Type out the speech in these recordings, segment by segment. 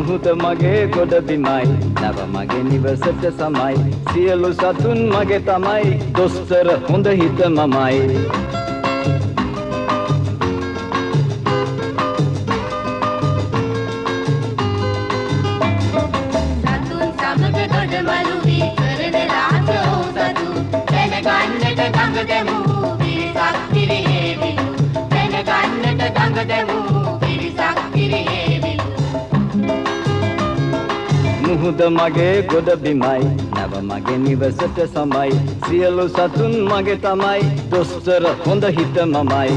මුහුද මගේ ගොඩ බිමයි නව මගේ නිවසට සමයි සියලු සතුන් මගේ තමයි දොස්තර හොඳ හිත මමයි සතුන් සමග ගොඩ මළු වී කරන රාසෝ සතු දැනගන්නට ගඟ දෙමු පිරිසක් පිරිහෙවිලු දැනගන්නට ගඟ දෙමු පිරිසක් පිරිහෙවිලු මුහුද මගේ ගොඩ බිමයි නව මගේ නිවසට සමයි සියලු සතුන් මගේ තමයි දොස්තර හොඳ හිත මමයි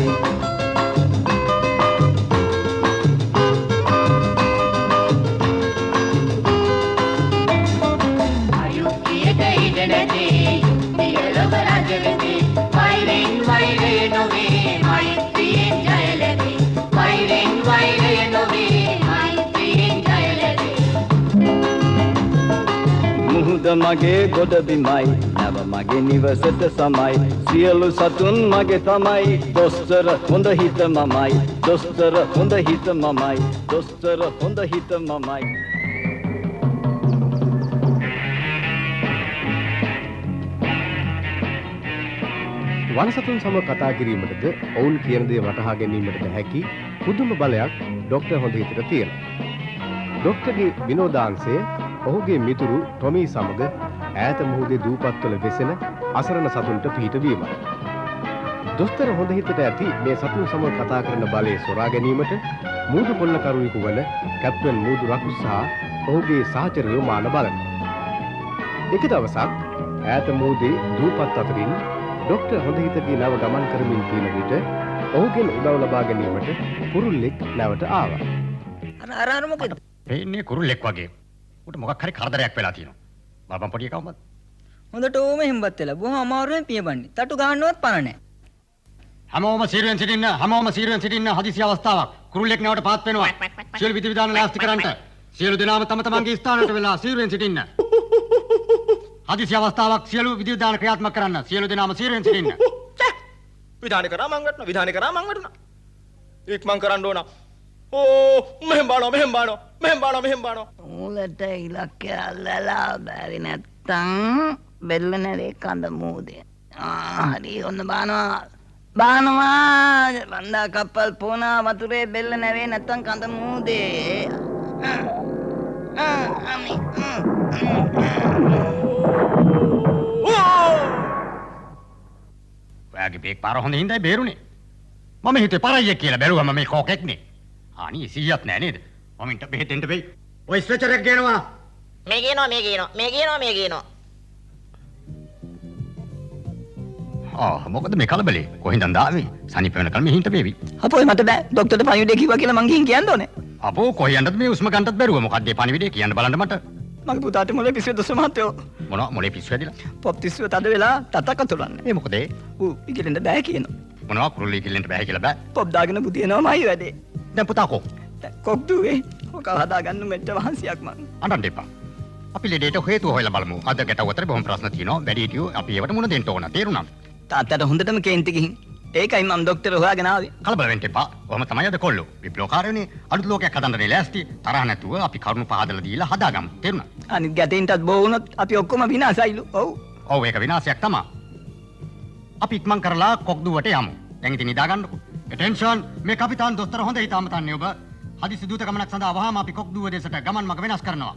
අයුක්තියට ඉඩ නැති යුක්තිය ලොව රජ වෙති වෛරෙන් වෛරය නොවේ මෛත්‍රියෙන් ජය ලැබේ වෛරෙන් වෛරය නොවේ මෛත්‍රියෙන් ජය ලැබේ මුහුද මගේ ගොඩ බිමයි නව මගේ නිවසට සමයි සියලු සතුන් මගේ තමයි දොස්තර හොඳ හිත මමයි දොස්තර හොඳ හිත මමයි දොස්තර හොඳ හිත මමයි වනසතුන් සමග කතා කිරීමටද ඔවුන් කියන දේ වටහා ගැනීමටද හැකි පුදුම බලයක් ડોක්ටර් හොඳ හිතට තියෙනවා. ડોක්ටර්ගේ විනෝදාංශය ඔහුගේ මිතුරු ටොමි සමග ඈත මුහුදේ දූපත්වල වෙසෙන අසරණ සතුන්ට පිහිට වීමයි. දොස්තර හොඳ හිතට ඇති මේ සතුන් සමග කතා කරන බලය සොරා ගැනීමට මූදු කොල්ල කරුවෙකු වන කැප්ටන් මූදු රකු සහ ඔහුගේ සහචරයෝ මාන බලන. එක දවසක් ඈත මුහුදේ දූපත් අතරින් ડોක්ටර් හොඳ හිතගේ නව ගමන් කරමින් තියෙන විට ඔහුගෙන් උදව් ලබා ගැනීමට කුරුල්ලෙක් නැවට ආවා. අර මොකද? එන්නේ කුරුල්ලෙක් වගේ. උට මොකක් හරි කරදරයක් වෙලා තියෙනවා. බබන් පොඩි එකවමද? හොඳට ඕම හිම්බත් වෙලා බොහොම අමාරුවෙන් පියබන්නේ. තටු ගන්නවත් පණ නැහැ. හැමෝම සීරුවෙන් සිටින්න හදිසි අවස්ථාවක්. කුරුල්ලෙක් නැවට පාත් වෙනවා. සියලු විධි විධාන නාස්ති කරන්නට. සියලු දෙනාම තම තමන්ගේ ස්ථානවලට වෙලා සීරුවෙන් සිටින්න. හදිසි අවස්ථාවක් සියලු විධි විධාන ක්‍රියාත්මක කරන්න. සියලු දෙනාම සීරුවෙන් සිටින්න. විධානය කරා මං වැටුණා. ඉක්මන් කරන්න ඕන. ඕ මෙහෙම බානවා. මූලට ඉලක්කය අල්ලලා බැරි නැත්තම් බෙල්ල නැරේ කඳ මූදේ. හරි ඔන්න බානවා. වන්දා කප්පල් පෝනා වතුරේ බෙල්ල නැරේ නැත්තම් කඳ මූදේ. ඔයාගේ බේක් පාර හොඳ හින්දායි බේරුනේ. මම හිතේ පරයියෙක් කියලා බැලුවම මේ කෝකෙක්නේ. අනේ 100ක් නෑ නේද? මම ඉන්න බෙහෙත් දෙන්න වෙයි. ඔය ස්ට්‍රෙචර් එක ගේනවා. මේ ගේනවා. මොකද මේ කලබලේ? කොහෙන්ද ආවේ? සනීප වෙනකල් මෙහි හිට වේවි. අපෝයි මට බෑ. ડોක්ටර්ට පණිවිඩය කිව්වා කියලා මං ගිහින් කියන්න ඕනේ. අපෝ කොහෙන්ද මේ උස්ම ගන්නත් බැරුව මොකක්ද මේ පණිවිඩය කියන්න බලන්න මට. මගේ පුතාට මොලේ පිස්සුව දොස්තර මහත්තයෝ. මොනවා මොලේ පිස්සු ඇදිලා? පොප් තිස්සුව තද වෙලා තතක තුරන්නේ. ඒ මොකද ඒ? ඌ ඉගෙලෙන්න බෑ කියනවා. මොනවා කුරුල්ලී කිල්ලෙන්ට බෑ කියලා බෑ. පොප් දාගෙන බුදිනවමයි වැඩේ. දැන් පුතා කො? කොක් දුවේ. ඔක හදාගන්න මෙච්ච වහන්සියක් මං. අඬන්න එපා. අපි ලෙඩේට හේතුව හොයලා බලමු. අද ගැටව අතර බොහොම ප්‍රශ්න තියෙනවා. වැඩිහිටියෝ අපි ඒවට මුණ දෙන්න ඕන. තේරුණාද? තාත්තට හොඳටම කේන්ති ගිහින්. ඒකයි මම ડોක්ටර් හොයාගෙන ආවේ. කලබල වෙන්න එපා. ඔහම තමයි අද කොල්ලෝ. විප්ලවකාරයෝනේ අලුත් ලෝකයක් හදන්න ලෑස්ති. තරහ නැතුව අපි කරුණු පහදලා දීලා හදාගමු. තේරුණා? අනිත් ගැටෙන්ටත් බෝ වුණොත් අපි ඔක්කොම විනාශයිලු. ඔව් ඒක විනාශයක් තමයි. අපි ඉක්මන් කරලා කොක්දුවට යමු. දැන් ඉතින් නිදා ගන්නකො. ඇටෙන්ෂන් මේ කපිතාන් දොස්තර හොඳ හිතාම තන්නේ ඔබ. හදිසි දූත ගමනක් සඳහා වහාම අපි කොක්දුව දෙසට ගමන් මඟ වෙනස් කරනවා.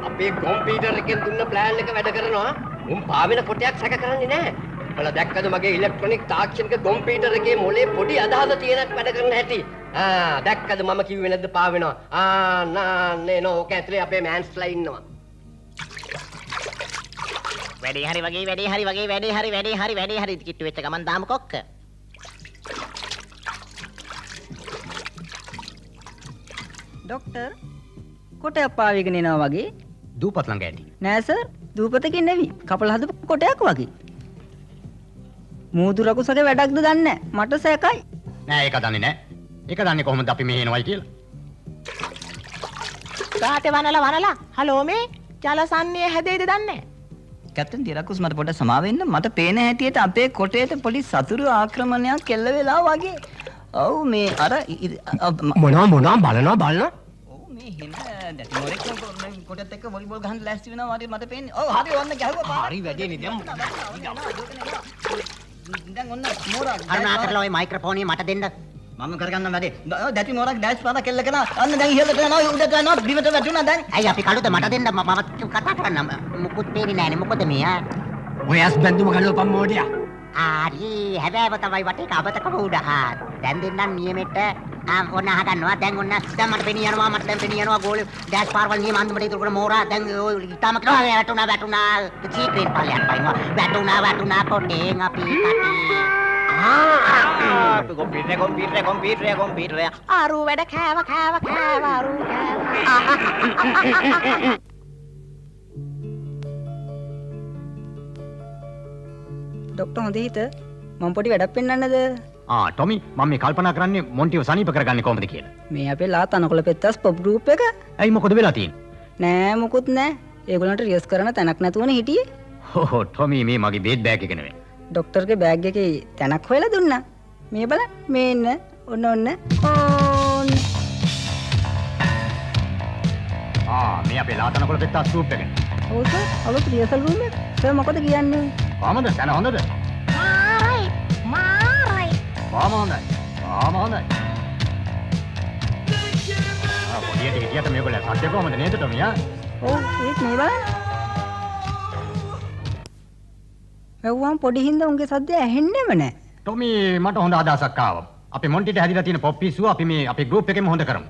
අපේ කම්පියුටර් එකෙන් දුන්න ප්ලෑන් එක වැඩ කරනවා. උන් පාවෙන කොටයක් සැක කරන්නේ නැහැ. ඔයාලා දැක්කද මගේ ඉලෙක්ට්‍රොනික තාක්ෂණික කම්පියුටර් එකේ මොලේ පොඩි අදහස තියෙනක් වැඩ කරන හැටි? දැක්කද මම කිව්වේ නැද්ද පාවෙනවා? නේ ඕක ඇතුලේ අපේ මෑන්ස්ලා ඉන්නවා. වැඩේ හරි කිට්ටු වෙච්ච ගමන් දාමු කොක්ක. ડોක්ටර් කොටයක් පාවිගෙන එනවා වගේ. දූපත් ළඟ ඇති. නෑ සර් දූපතකින් නෙවි කපල හදපු කොටයක් වගේ. මූදු රකුසගේ වැඩක්ද දන්නේ නැහැ. මට සැකයි. නෑ ඒක දන්නේ නෑ. ඒක දන්නේ කොහොමද අපි මෙහෙ එනවයි කියලා. කාටේ වනලා හලෝ මේ ජලසන්නේ හැදෙයිද දන්නේ නැහැ. කැප්ටන් තිරකුස් මට පොඩ්ඩක් සමාව වෙන්න. මට පේන හැටියට අපේ කොටේට පොඩි සතුරු ආක්‍රමණයක් කෙල්ල වෙලා වගේ. ඔව් මේ අර මොනවා බලනවා. ඔව් මේ හින දැටි මොරෙක් කොටත් එක්ක වොලිබෝල් ගහන්න ලෑස්ති වෙනවා වගේ මට පේන්නේ. ඔව් හරි ඔන්න ගැහුවා. හරි වැඩේ නේ දැන්. දැන් ඔන්න මෝරා කරුණාකරලා ওই මයික්‍රොෆෝනිය මට දෙන්න. මම කරගන්න වැඩේ. දැටි මෝරක් ඩෑෂ් පාර කෙල්ල කරනවා. අන්න දැන් ඉහළට යනවා උඩට යනවා බිමට වැටුණා දැන්. ඇයි අපි කළුද මට දෙන්න මම කතා කරන්න මුකුත් පේන්නේ නැහනේ මොකද මේ ආ ඔය ඇස් බැඳුම ගලවපන් මෝඩයා. ආරි හැබැයි තමයි වටේ කබතකම උඩහාත් දැන් දෙන්නම් නියමෙට ඔන්න අහගන්නවා දැන් ඔන්න දැන් මට පෙනී යනවා මට දැන් පෙනී යනවා ගෝල ඩෑෂ් පාරවල් නියම අන්තිමට ඉතුරු කරන මෝරා දැන් ඔය ඉතාලම කරනවා වැටුණා සීක්‍රේට් පල්ලයක් පයින්නවා වැටුණා කොටෙන් අපි කොම්පියුටර් ආරු වැඩ කෑව ආරු ඩොක්ටර් හොඳේ හිත මම පොඩි වැඩක් පෙන්නන්නද? ටොමි මම මේ කල්පනා කරන්නේ මොන්ටිව සනීප කරගන්නේ කොහොමද කියලා. මේ අපේ ලා තනකොළ පෙත්තස් පොප් ගෲප් එක. ඇයි මොකද වෙලා තියෙන්නේ? නෑ මොකුත් නෑ. ඒගොල්ලන්ට රියස් කරන තැනක් නැතුවනේ හිටියේ. හෝ ටොමි මේ මගේ බේත් බෑග් එක නෙවෙයි. ඩොක්ටර්ගේ බෑග් එකේ තැනක් හොයලා දුන්නා. මේ බලන්න මේ ඉන්න ඔන්න මේ අපේ ලා තනකොළ පෙත්තස් ගෲප් එක. ඔව් සර් අලුත් රියසල් රූම් එක. සර් මොකද කියන්නේ? කොහමද? දැන හොඳද? මාරයි හොඳයි. පොඩියට හිටියට මේගොල්ලෝ සත්‍ය කොහමද නේද ටොමි ආ? ඔව් ඒක මේ බලන්න. මෙව්වම් පොඩි හින්දා උන්ගේ සද්ද ඇහෙන්නෙම නෑ. ටොමි මට හොඳ අදහසක් ආවා. අපි මොන්ටිට හැදිලා තියෙන පොප් පිස්සුව අපි මේ අපේ ගෲප් එකෙම හොඳ කරමු.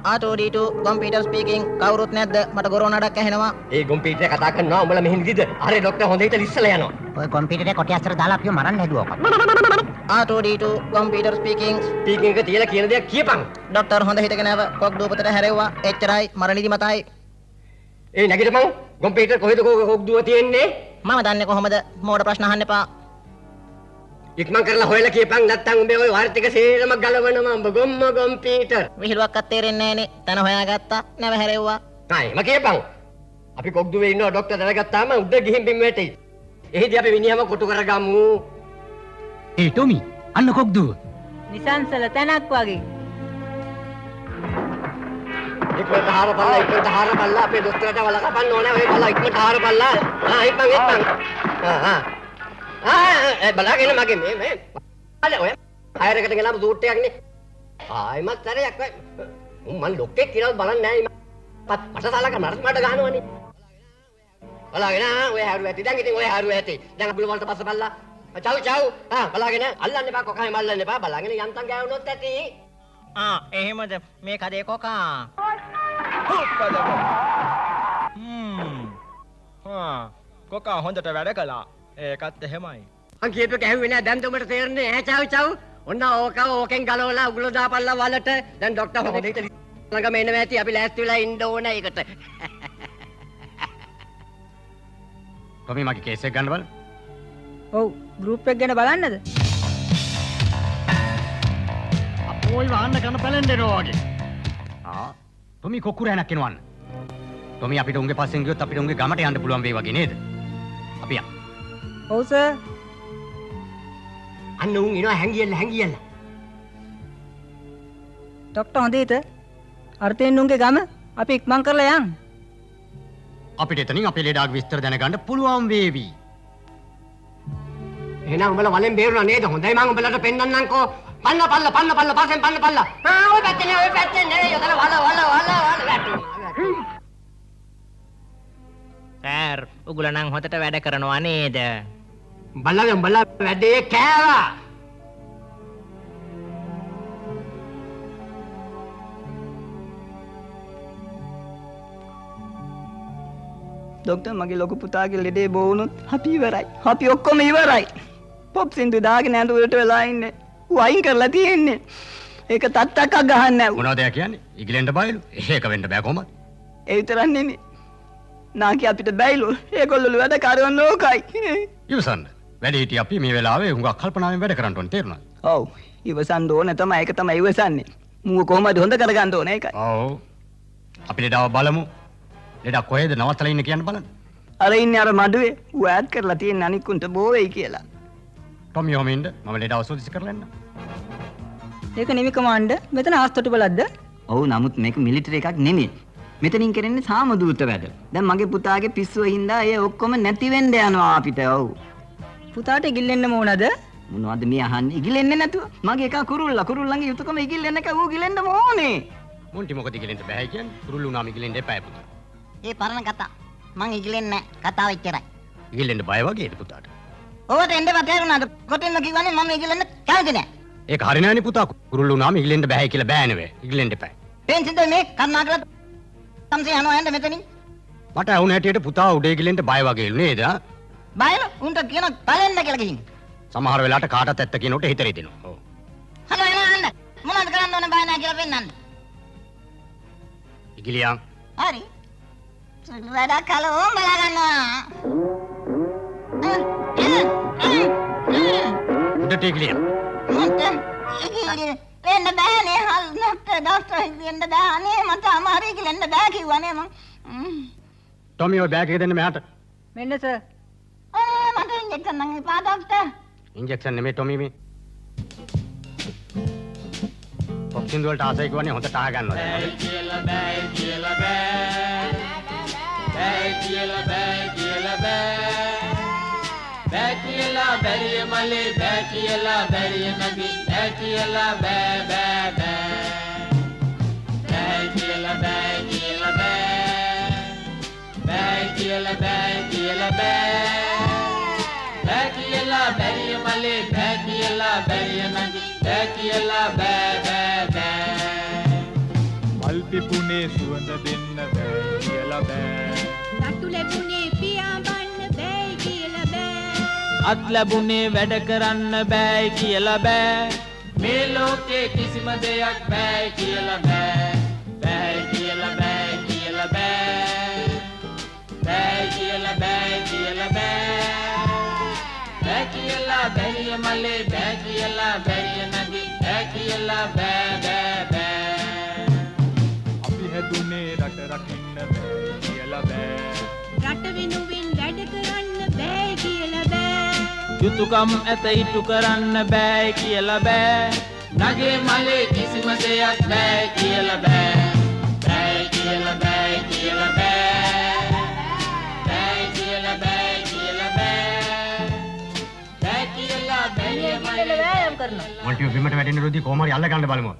R2D2 කම්පියුටර් ස්පීකින් කවුරුත් නැද්ද? මට ගොරෝනඩක් ඇහෙනවා. ඒ කොම්පියුටරේ කතා කරනවා උඹලා මෙහෙන් ඉදිද? හරි ડોක්ටර් හොඳ හිටලා ඉස්සලා යනවා. ඔය කම්පියුටරේ කොටි අස්තර දාලා අපිව මරන්න හැදුවා. R2D2 කම්පියුටර් ස්පීකින් ස්පීකින් එක තියලා කියන දේ කියපන්. ඩොක්ටර් හොඳ හිටගෙන ආව කොක් දූපතට හැරෙව්වා. එච්චරයි මරණිදි මතයි. ඒ නැගිටපන්. කොම්පියුටර් කොහෙද කොක් දුව තියෙන්නේ? මම දන්නේ කොහමද? මෝඩ ප්‍රශ්න අහන්න එපා. ඉක්මන් කරලා හොයලා කියපන් නැත්තම් උඹේ ওই වාර්තික සේරම ගලවනවා උඹ ගොම්ම කොම්පියුටර්. විහිළුවක්වත් තේරෙන්නේ නැහනේ. තන හොයාගත්තා. නැව හැරෙව්වා. මම කියපන්. අපි කොක් දුවේ ඉන්නවා ડોක්ටර් දැනගත්තාම උඩ ගිහින් බිම් වැටෙයි. එහෙදි අපි මිනිහම කොටු කරගමු. ඒ ටොමි අන්න කොක් දුව. නිසංසල තැනක් වගේ. ඉක්මනට හාරපල්ලා අපේ දොස්තරට වල කපන්න ඕනේ ඔය බලා ඉක්මනට හාරපල්ලා. ඉක්මන්. බලාගෙන මගේ මේ අල ඔය හයර් එකට ගෙනාම සූට් එකක් නේ. ආයිමත් සැරයක් මම ලොක්කෙක් කියලා බලන්නේ නැහැ. පටසාලක මට ගහනවනේ. බලාගෙන ඔය හැරුව ඇති. දැන් ඉතින් ඔය හැරුව ඇති. දැන් අපිල වලට පස්සපල්ලා. චව්. බලාගෙන අල්ලන්න එපා කොකයි මල්ලන්න එපා. බලාගෙන යන්තම් ගෑවුනොත් ඇති. එහෙමද මේ කඩේ කොකා. කොකා හොඳට වැඩ කළා. ඒකත් එහෙමයි. මං කියපේක ඇහුවේ නෑ. දැන් උඹට තේරෙන්නේ ඈ චව්. ඔන්න ඕකෙන් ගලවලා උගුල දාපල්ලා වලට. දැන් ડોක්ටර් හොඳට ළඟම එනවා ඇති. අපි ලෑස්ති වෙලා ඉන්න ඕන ඒකට. ටොමි මගේ කේස් එක ගන්න බලන්න. ඔව් ගෲප් එක ගැන බලන්නද? අපෝයි වහන්න කරන පැලෙන්ඩේනවා වගේ. ටොමි කොක්කුරෑනක් එනවන්න. ටොමි අපිට උන්ගේ පස්සෙන් ගියොත් අපිට උන්ගේ ගමට යන්න පුළුවන් වෙයි වගේ නේද? අපි යන්න. ඔව් සර්. අන්න උන් එනවා හැංගියල්ල. ડોක්ටර් හොඳේට අර්ථයෙන් උන්ගේ ගම අපි ඉක්මන් කරලා යන්. අපිට එතනින් අපේ ලෙඩාගේ විස්තර දැනගන්න පුළුවන් වේවි. එහෙනම් උඹලා වලෙන් බේරුණා නේද? හොඳයි මම උඹලට පෙන්නන්නම්කෝ. පන්න පස්සෙන් පන්න. ඔය පැත්තේ නේ. යතන වල වැටුණා. සර් උගල නම් හොතට වැඩ කරනවා නේද? බල්ලා වැඩේ කෑවා. ડોක්ටර් මගේ ලොකු පුතාගේ ලෙඩේ බෝ වුණොත් අපි ඉවරයි. අපි ඔක්කොම ඉවරයි. පොප් සින්දු දාගෙන ඇඳුරට වෙලා ඉන්නේ. වයින් කරලා තියෙන්නේ. ඒක තත්තක්ක් ගහන්නේ නැහැ. මොනවද කියන්නේ? ඉගලෙන්ට බයලු. ඒක වෙන්න බෑ කොහමද? ඒ විතරක් නෙමෙයි. නාකි අපිට බැයිලු. ඒගොල්ලෝ වැඩ කරන ලෝකයි. ඉවසන්න. වැඩි හිටිය අපි මේ වෙලාවේ හුඟක් කල්පනාවෙන් වැඩ කරන්න ඕනේ තේරුණාද? ඔව්. ඉවසන්න ඕනේ තමයි. ඒක තමයි ඉවසන්නේ. මූව කොහමද හොඳ කරගන්න ඕනේ ඒකයි. ඔව්. අපි ලෙඩාව බලමු. ලෙඩක් කොහෙද නවත්තලා ඉන්නේ කියන්න බලන්න. අර ඉන්නේ අර මඩුවේ ඌ ඈඩ් කරලා තියෙන අනිකුන්ට බෝ වෙයි කියලා. ටොමි හොමින්ද මම ලෙඩ අවසෝදිසි කරලා එන්න. ඒක නෙමෙයි කමාන්ඩර්. මෙතන ආස්තොට බලද්ද? ඔව් නමුත් මේක මිලිටරි එකක් නෙමෙයි. මෙතනින් කරන්නේ සාමදූත වැඩ. දැන් මගේ පුතාගේ පිස්සුව හින්දා ඒ ඔක්කොම නැති වෙන්න යනවා අපිට. ඔව්. පුතාට ඉගිල්ලෙන්න ඕනද? මොනවද මේ අහන්නේ? ඉගිලෙන්නේ නැතුව. මගේ එකා කුරුල්ලන්ගේ යුතුයකම ඉගිල්ලෙන්න එක ඌ ගිලෙන්න ඕනේ. මොන්ටි මොකද ඉගිලෙන්න බෑ කියන්නේ? කුරුල්ලු නාම ඉගිලෙන්න එපා පුතා. ඒ පරණ කතා. මං ඉගිලෙන්නේ නැහැ. කතාව එච්චරයි. ඉගිලෙන්න බය වගේද පුතාට? ඔබට එන්න වතේරුණාද? කොටින්ම කිව්වනේ මම ඉගිලෙන්න කැමති නැහැ. ඒක හරි නෑනේ පුතා. කුරුල්ලු නාම ඉගිලෙන්න බෑ කියලා බෑ නෙවෙයි. ඉගිලෙන්න එපා. පෙන්සින්ද මේ කන්නාකල තමසේ යනවා යන්න මෙතනින්. මට වුණ හැටියට පුතා උඩ ඉගිලෙන්න බය වගේලු නේද? බයල උන්ට කියන බලන්න කියලා ගිහින්. සමහර වෙලාවට කාටත් ඇත්ත කියනකොට හිත රිදෙනවා. ඔව්. හලෝ එන්න. මොනවද කරන්න ඕනේ බය නැහැ කියලා පෙන්නන්න. ඉගිලියන්. හරි. වැඩ කලෝ බලා ගන්නවා. උඩට ඉගිලියන්. මට එන්න බෑනේ හල් ડોක්ටර් ඉන්න බෑනේ මට අමාරුයි කියලා එන්න බෑ කිව්වනේ මං. ටොමි ඔය බෑග් එක දෙන්න මෙහාට. මෙන්න සර්. මට ඉන්ජෙක්ෂන් නම් එපා ડોක්ටර්. ඉන්ජෙක්ෂන් නෙමෙයි ටොමි මේ. පොක්සින් වලට ආසයි කියන්නේ හොඳට ආ ගන්නවා. බෑ කියලා බෑ කියලා බෑ. බෑ කියලා බෑ කියලා බෑ. බෑ කියලා බැරිය මලේ බෑ කියලා බැරිය නගි බෑ කියලා බෑ බෑ බෑ. බෑ කියලා බෑ කියලා බෑ. බෑ කියලා බෑ කියලා බෑ. බෑ කියලා බැරිය මලේ බෑ කියලා බැරිය නගි බෑ කියලා බෑ බෑ බෑ. මල් පිපුනේ සුවඳ දෙන්න බෑ කියලා බෑ. තට්ටු ලැබුණේ පියාඹන්න බෑ කියලා බෑ. අත් ලැබුණේ වැඩ කරන්න බෑ කියලා බෑ. මේ ලෝකේ කිසිම දෙයක් බෑ කියලා බෑ. බෑ කියලා බෑ කියලා බෑ. බෑ කියලා බෑ කියලා බෑ. බෑ කියලා බැරිය මලේ බෑ කියලා බැරිය නගි බෑ කියලා බෑ බෑ බෑ. අපි හැදුනේ රට රකින්න බෑ කියලා බෑ. රට වෙනුවෙන් වැඩ කරන්න බෑ කියලා බෑ. යුතුයකම් ඇත ඉටු කරන්න බෑ කියලා බෑ. නගේ මලේ කිසිම දෙයක් බෑ කියලා බෑ. බෑ කියලා බෑ කියලා බෑ. බෑ කියලා බෑ කියලා බෑ. බෑ කියලා බැරිය මලේ වෑයම් කරනවා. මොන්ටි බිමට වැටෙන රොදි කොහොම හරි අල්ල ගන්න බලමු.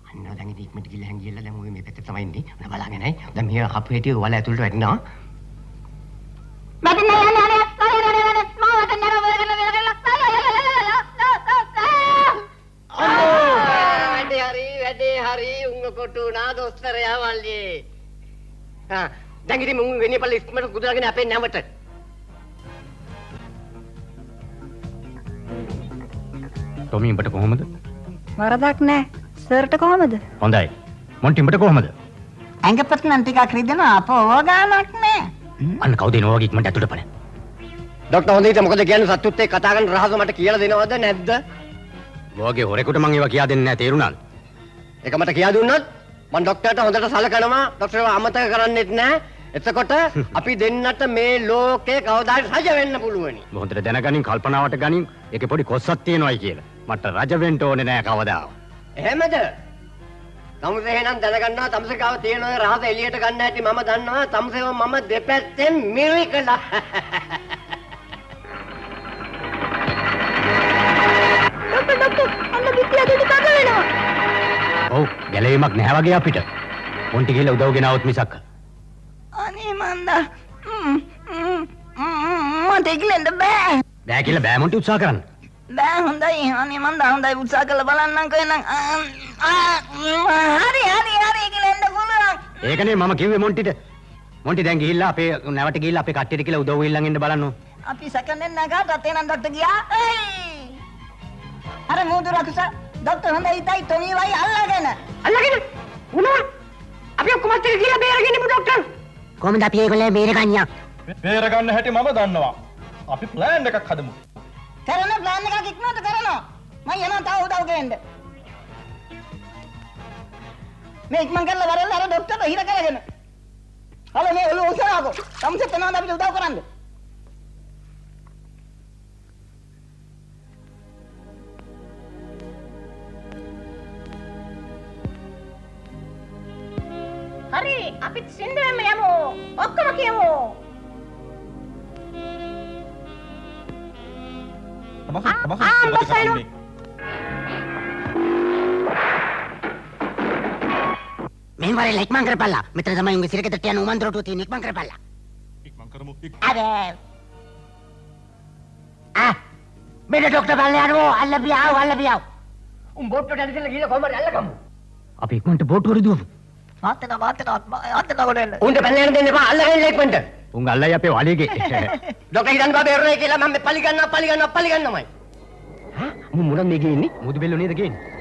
අන්න දැන් ඉතින් ඉක්මනට ගිහලා හං ගිහලා දැන් ඔය මේ පැත්තේ තමයි ඉන්නේ. මම බලාගෙනයි. දැන් මෙහෙ හපු හැටි වල ඇතුළට වැටෙනවා. මට නෑ මාවට නරවගෙන වැඩේ හරි උංග කොටුනා දොස්තරයා වල්ලියේ. දැන් ඉතින් මුන් වෙන්නේ පල්ලි ඉස්මට කුදුරගෙන අපේ නැවට. ටොමි උඹට කොහොමද? වරදක් නෑ. සර්ට කොහමද? හොඳයි. මොන්ටි උඹට කොහොමද? ඇඟපත් නම් ටිකක් රිදෙනවා අපෝ ගානක් නෑ. අන්න කවුද එනවා වගේ ඉක්මනට ඇතුළට පණ. ડોක්ටර් හොඳට මොකද කියන්නේ සතුත් එක්ක කතා කරන රහස මට කියලා දෙනවද නැද්ද? ඔයගේ හොරෙකුට මං ඒවා කියා දෙන්නේ නැහැ තේරුණාද? ඒක මට කියා දුන්නොත් මම ડોක්ටර්ට හොඳට සලකනවා. ડોක්ටර්ව අමතක කරන්නෙත් නැහැ. එතකොට අපි දෙන්නට මේ ලෝකේ කවදාද රජ වෙන්න පුළුවනි. හොඳට දැනගනින් කල්පනාවට ගනින් ඒකේ පොඩි කොස්සක් තියෙනවායි කියලා. මට රජ වෙන්න ඕනේ නැහැ කවදාවත්. එහෙමද? තමුසේ එහෙනම් දැනගන්නවා තමුසේ ගාව තියෙන ඔය රහස එළියට ගන්න හැටි මම දන්නවා. තමුසේව මම දෙපැත්තෙන් මිරිකලා. අන්න පිටිය දෙන්න කඩ වෙනවා. ඔව් ගැලවීමක් නැහැ වගේ අපිට. මොන්ටි ගිහලා උදව් ගෙනාවොත් මිසක්. අනේ මන්දා මට ඉක්ලෙන්න බෑ. බෑ කියලා බෑ මොන්ටි උත්සාහ කරන්න. බෑ හොඳයි අනේ මන්දා හොඳයි උත්සාහ කරලා බලන්නම්කෝ එනම්. හරි ඉක්ලෙන්න පුළුවන්. ඒකනේ මම කිව්වේ මොන්ටිට. මොන්ටි දැන් ගිහිල්ලා අපේ නැවට ගිහිල්ලා අපේ කට්ටියට කියලා උදව් ඉල්ලන් ඉන්න බලන්න. අපි සැකෙන්නේ නැගාට එනම් ડોක්ටර් ගියා. අර මෝදුර අකුස ડોක්ටර් හොඳයි ඉතයි තොමි වයි අල්ලගෙන උනා අපි ඔක්කොම ඇත්තට ගිහලා බේරගෙන ඉමු ડોක්ටර්. කොහොමද අපි ඒගොල්ලෝ බේරගන්නේ? බේරගන්න හැටි මම දන්නවා. අපි ප්ලෑන් එකක් හදමු. කරන ප්ලෑන් එකක් ඉක්මනට කරනවා. මම යනවා තව උදව් ගේන්න. මේ ඉක්මන් කරලා වරෙල්ල අර ડોක්ටර්ට හිර කරගෙන. හලෝ මේ ඔළුව උසාවකෝ. සම්සෙත් තනවාද අපිට උදව් කරන්න. හරි අපිත් සින්දුවෙම යමු. ඔක්කොම කියමු. මෙහෙම වරේ ඉක්මන් කරපල්ලා. මෙතන තමයි උන්ගේ සිරකෙදට යන උමන්ත්‍රණටුව තියෙන ඉක්මන් කරපල්ලා. ඉක්මන් කරමු. අර මෙන්න ડોක්ටර් බල්ලා යනවා. අල්ලපියාව. උන් බෝට්ටුවට ඇදලා ගිහලා කොහමද අල්ලගමු. අපි ඉක්මනට බෝට්ටුවට දුවමු. මාතන කොට එන්න. උන්ට පැනලා යන්න දෙන්න එපා. අල්ලගෙන ඉක්මනට. උන් අල්ලයි අපේ වලිගේ. ඩොක්ටර් හිතන්න බෑ බේරණයි කියලා මම පලි ගන්නමයි. මුන් මොනද මේ ගේන්නේ? මුදු බෙල්ල නේද ගේන්නේ?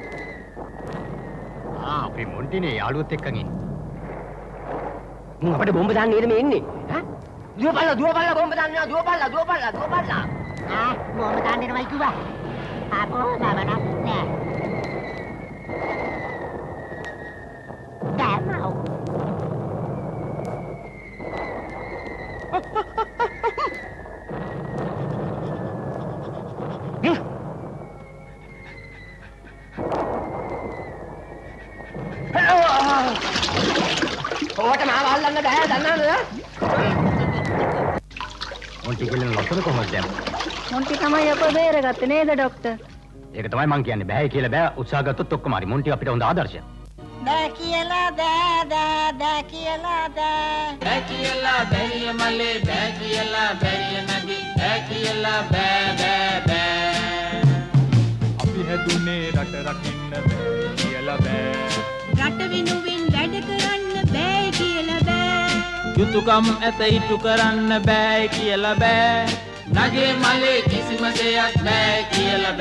අපේ මොන්ටිනේ යාළුවොත් එක්කන් ඉන්නේ. මුන් අපිට බෝම්බ දාන්න නේද මේ ඉන්නේ? දුවපල්ලා බෝම්බ දාන්න යනවා. දුවපල්ලා. බෝම්බ දාන්න එනවයි කිව්වා. ආපෝ නෑ. දැම්මෝ. ඔයාට මාව අල්ලන්න බෑ දන්නවද? මොන්ටි කියලා ලොතර කොහොමද දැම්මේ? මොන්ටි තමයි අප බේරගත්තේ නේද ડોක්ටර්? ඒක තමයි මං කියන්නේ. බෑ කියලා බෑ උත්සාහ ගත්තොත් ඔක්කොම හරි. මොන්ටි අපිට හොඳ ආදර්ශයක්. බෑ කියලා බෑ කියලා බෑ කියලා බැරිය මලේ බෑ කියලා බැරිය නැගි බෑ කියලා බෑ අපි හැදුනේ රට රකින්න බෑ කියලා බෑ. රට වෙනුවෙන් වැඩ කරන්න බෑ කියලා බෑ. යුතුයකම් ඇත ඉටු කරන්න බෑ කියලා බෑ. නගේ මලේ කිසිම දෙයක් බෑ කියලා